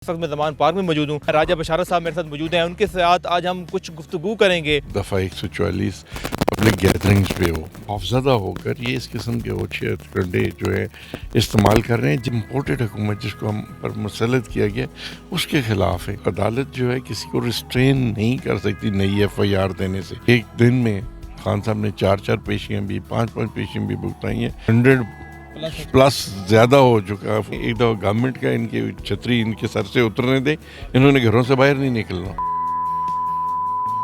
इस वक्त मैं ज़मान पार्क में मौजूद हूँ। राजा बशारत साहब मेरे साथ मौजूद हैं। उनके साथ आज हम कुछ गुफ्तगू करेंगे। दफ़ा 144 पब्लिक गैदरिंग्स पे हो खौफज़दा होकर ये इस किस्म के ओछे हथकंडे जो है इस्तेमाल कर रहे हैं। इम्पोर्टेड हुकूमत जिसको हम पर मुसल्लत किया गया उसके खिलाफ है। अदालत जो है किसी को रिस्ट्रेन नहीं कर सकती नई FIR देने से। एक दिन में खान साहब ने 4 पेशियाँ भी 5 पेशियाँ भी भुगताई हैं। 100 प्लस ज़्यादा हो चुका। एक दफ़ा गवर्नमेंट का इनकी छतरी इनके सर से उतरने दे, इन्होंने घरों से बाहर नहीं निकलना।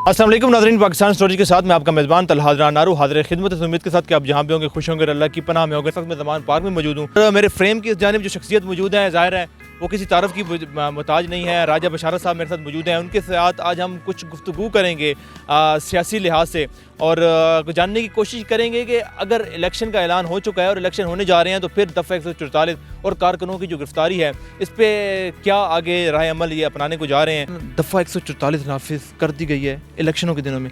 अस्सलाम वालेकुम नाज़रीन, पाकिस्तान स्टोरी के साथ मैं आपका मेज़बान तलहा नारू हाज़िर खिदमत है। उम्मीद के साथ कि आप जहाँ भी होंगे खुश होंगे, अल्लाह की पनाह में होंगे। इस वक्त मैं ज़मान पार्क में मौजूद हूँ। मेरे फ्रेम की इस जानिब जो शख्सियत मौजूद है, ज़ाहिर है वो किसी तारफ़ की मोहताज नहीं है। राजा बशारत साहब मेरे साथ मौजूद हैं। उनके साथ आज हम कुछ गुफ्तगू करेंगे सियासी लिहाज से, और जानने की कोशिश करेंगे कि अगर इलेक्शन का ऐलान हो चुका है और इलेक्शन होने जा रहे हैं तो फिर दफ़ा 144 और कारकुनों की जो गिरफ्तारी है इस पर क्या आगे राह अमल ये अपनाने को जा रहे हैं। दफ़ा 144 नाफिज कर दी गई है इलेक्शनों के दिनों में।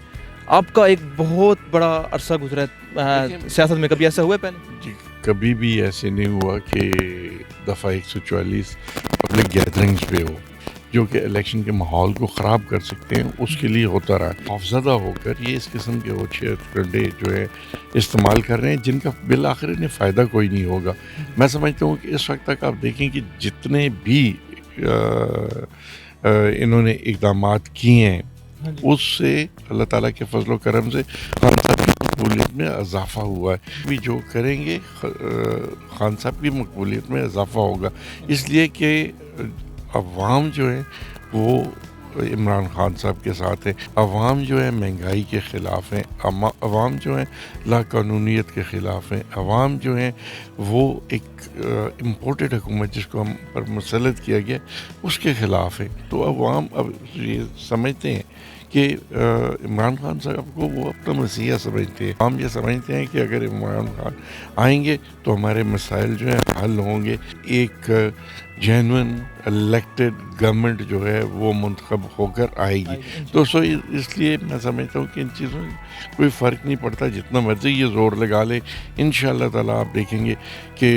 आपका एक बहुत बड़ा अरसा गुजरा है सियासत में, कभी ऐसा हुआ है पहले? जी, कभी भी ऐसे नहीं हुआ कि दफ़ा 144 पब्लिक गैदरिंग्स पे हो जो कि इलेक्शन के माहौल को ख़राब कर सकते हैं। उसके लिए होता रहा खौफज़दा होकर ये इस किस्म के ओछे हथकंडे जो है इस्तेमाल कर रहे हैं जिनका बिल आखिर इन्हें फ़ायदा कोई नहीं होगा। मैं समझता हूँ कि इस वक्त तक आप देखें कि जितने भी इन्होंने इक़दामात किए हैं उससे अल्लाह ताला के फजल करम से खान साहब की मकबूलियत में इजाफ़ा हुआ है। भी जो करेंगे खान साहब की मकबूलियत में इजाफ़ा होगा, इसलिए कि अवाम जो है वो इमरान खान साहब के साथ है। अवाम जो है महंगाई के ख़िलाफ़ है। अवाम जो है लाकानूनीत के ख़िलाफ़ है। अवाम जो है वो एक इम्पोर्टेड हुकूमत जिसको हम पर मुसल्लत किया गया उसके ख़िलाफ़ है। तो अवाम अब ये समझते हैं कि इमरान खान साहब को वो अपना मसीहा समझते हैं। हम ये समझते हैं कि अगर इमरान खान आएंगे तो हमारे मसाइल जो है हल होंगे। एक जेन्युइन इलेक्टेड गवर्नमेंट जो है वो मुंतखब होकर आएगी। तो इसलिए मैं समझता हूँ कि इन चीज़ों में कोई फ़र्क नहीं पड़ता, जितना मर्ज़ी ये ज़ोर लगा ले। इंशाअल्लाह ताला आप देखेंगे कि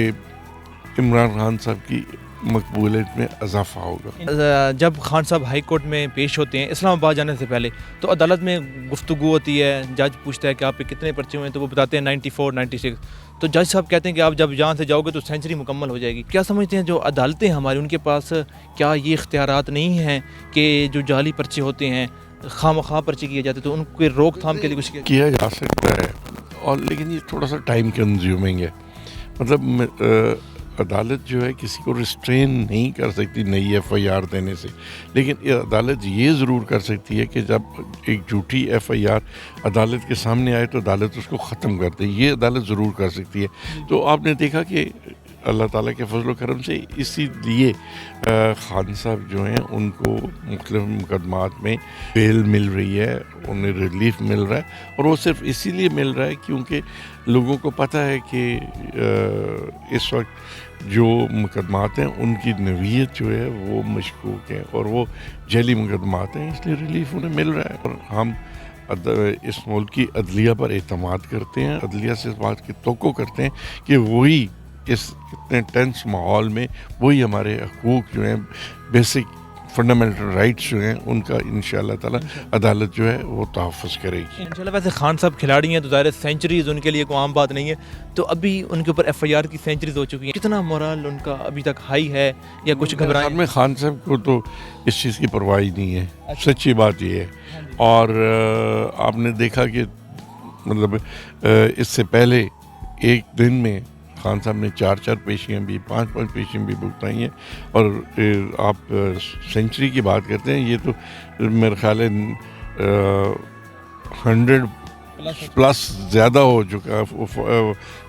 इमरान खान साहब की मकबूलियत में इजाफा होगा। जब खान साहब हाई कोर्ट में पेश होते हैं इस्लामाबाद जाने से पहले, तो अदालत में गुफ्तगू होती है। जज पूछता है कि आप पे कितने पर्चे हुए हैं, तो वो बताते हैं 94 96। तो जज साहब कहते हैं कि आप जब यहाँ से जाओगे तो सेंचुरी मुकम्मल हो जाएगी। क्या समझते हैं जो अदालतें हमारी, उनके पास क्या ये इख्तियारात नहीं हैं कि जो जाली पर्चे होते हैं खामखा पर्चे किए जाते तो उनके रोकथाम के लिए कुछ किया जा सकता है, और लेकिन ये थोड़ा सा टाइम कंज्यूमिंग है। मतलब अदालत जो है किसी को रिस्ट्रेन नहीं कर सकती नई FIR देने से, लेकिन अदालत ये ज़रूर कर सकती है कि जब एक झूठी FIR अदालत के सामने आए तो अदालत उसको ख़त्म कर दे। ये अदालत ज़रूर कर सकती है। तो आपने देखा कि अल्लाह ताला के फजल करम से इसीलिए खान साहब जो हैं उनको मुख्तलिफ मुकदमात में बेल मिल रही है, उन्हें रिलीफ मिल रहा है, और वो सिर्फ इसीलिए मिल रहा है क्योंकि लोगों को पता है कि इस वक्त जो मुकदमात हैं उनकी नवीयत जो है वो मशकूक है और वो जैली मुकदमात हैं, इसलिए रिलीफ उन्हें मिल रहा है। और हम इस मुल्क की अदलिया पर एतमाद करते हैं, अदलिया से इस बात की तवक्को करते हैं कि वही इस इतने टेंस माहौल में वही हमारे हकूक़ जो हैं, बेसिक फंडामेंटल राइट्स जो हैं, उनका इंशाअल्लाह ताला अदालत जो है वो तहफ़्फ़ुज़ करेगी इंशाअल्लाह। वैसे खान साहब खिलाड़ी हैं तो ज़ाहिर सेंचुरीज़ उनके लिए कोई आम बात नहीं है। तो अभी उनके ऊपर FIR की सेंचुरीज़ हो चुकी हैं, कितना मोरल उनका अभी तक हाई है या कुछ घबराए में? खान साहब को तो इस चीज़ की परवाह ही नहीं है। सच्ची बात ये है। और आपने देखा कि मतलब इससे पहले एक दिन में खान साहब ने 4 पेशियाँ भी 5 पेशियाँ भी भुगताई हैं। और आप सेंचुरी की बात करते हैं, ये तो मेरे ख्याल है 100 प्लस ज़्यादा हो चुका,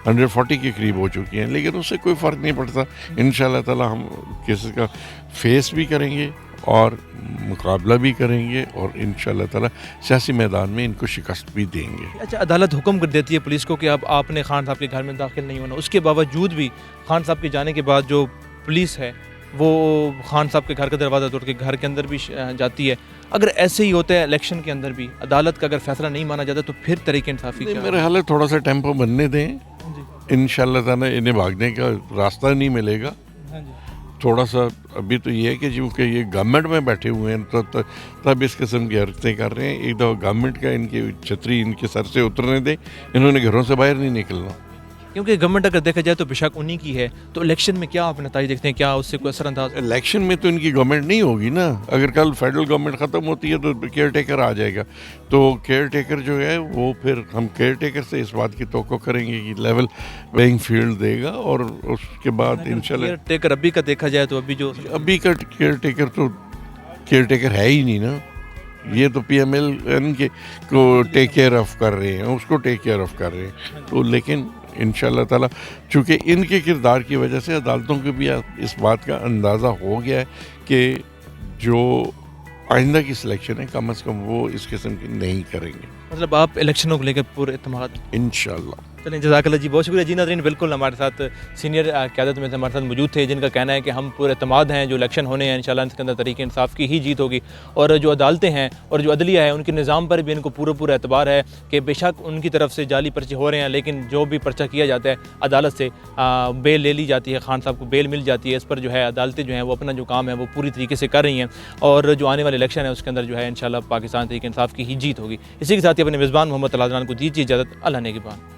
140 के करीब हो चुकी हैं, लेकिन उससे कोई फ़र्क नहीं पड़ता। इंशाअल्लाह ताला हम केसेस का फेस भी करेंगे और मुकाबला भी करेंगे और इंशाअल्लाह ताला सियासी मैदान में इनको शिकस्त भी देंगे। अच्छा, अदालत हुक्म कर देती है पुलिस को कि अब आपने खान साहब के घर में दाखिल नहीं होना, उसके बावजूद भी खान साहब के जाने के बाद जो पुलिस है वो खान साहब के घर का दरवाज़ा तोड़ के घर के अंदर भी जाती है। अगर ऐसे ही होता है इलेक्शन के अंदर भी, अदालत का अगर फैसला नहीं माना जाता तो फिर तरीके इंसाफ़ी क्या? मेरे ख्याल है थोड़ा सा टेम्पो बनने दें, इंशाअल्लाह ताला इन्हें भागने का रास्ता नहीं मिलेगा। थोड़ा सा अभी तो ये है कि चूँकि ये गवर्नमेंट में बैठे हुए हैं तो तब इस किस्म की हरकतें कर रहे हैं। एक दफ़ा गवर्नमेंट का इनकी छतरी इनके सर से उतरने दे, इन्होंने घरों से बाहर नहीं निकलना। क्योंकि गवर्नमेंट अगर देखा जाए तो बेशक उन्हीं की है, तो इलेक्शन में क्या आप नतीजे देखते हैं, क्या उससे कोई असरअंदाज? इलेक्शन में तो इनकी गवर्नमेंट नहीं होगी ना। अगर कल फेडरल गवर्नमेंट ख़त्म होती है तो केयर टेकर आ जाएगा, तो केयर टेकर जो है वो फिर हम केयर टेकर से इस बात की तवक्को करेंगे कि लेवल प्लेइंग फील्ड देगा, और उसके बाद इंशाल्लाह। केयर टेकर अभी का देखा जाए तो अभी जो अभी का केयर टेकर तो केयर टेकर है ही नहीं ना, ये तो PML के को टेक केयर ऑफ कर रहे हैं, उसको टेक केयर ऑफ कर रहे हैं। तो लेकिन इंशाल्लाह ताला चूँकि इनके किरदार की वजह से अदालतों को भी इस बात का अंदाज़ा हो गया है कि जो आइंदा की सिलेक्शन है कम से कम वो इस किस्म की नहीं करेंगे, मतलब आप इलेक्शनों को लेकर पूरे एतमाद? इंशाल्लाह। चलें, जज़ाकल्लाह जी, बहुत शुक्रिया जी। नाज़रीन, बिल्कुल हमारे साथ सीनियर क़यादत में हमारे साथ मौजूद थे, जिनका कहना है कि हम पूरे एतमाद हैं, जो इलेक्शन होने हैं इंशाल्लाह इसके अंदर तरीक़े इंसाफ़ की ही जीत होगी, और जो अदालतें हैं और जो अदलिया है उनके निज़ाम पर भी इनको पूरा एतबार है कि बेशक उनकी तरफ से जाली पर्चे हो रहे हैं, लेकिन जो भी पर्चा किया जाता है अदालत से बेल ले ली जाती है, खान साहब को बेल मिल जाती है। इस पर जो है अदालतें जो हैं वो अपना जो काम है वो पूरी तरीके से कर रही हैं, और जो आने वाले इलेक्शन है उसके अंदर जो है इंशाल्लाह पाकिस्तान तरीक़े इंसाफ़ की ही जीत होगी। इसी के साथ ही अपने मेज़बान मोहम्मद तलहादरान को दीजिए इजाज़त। अल्लाह ने के बाद।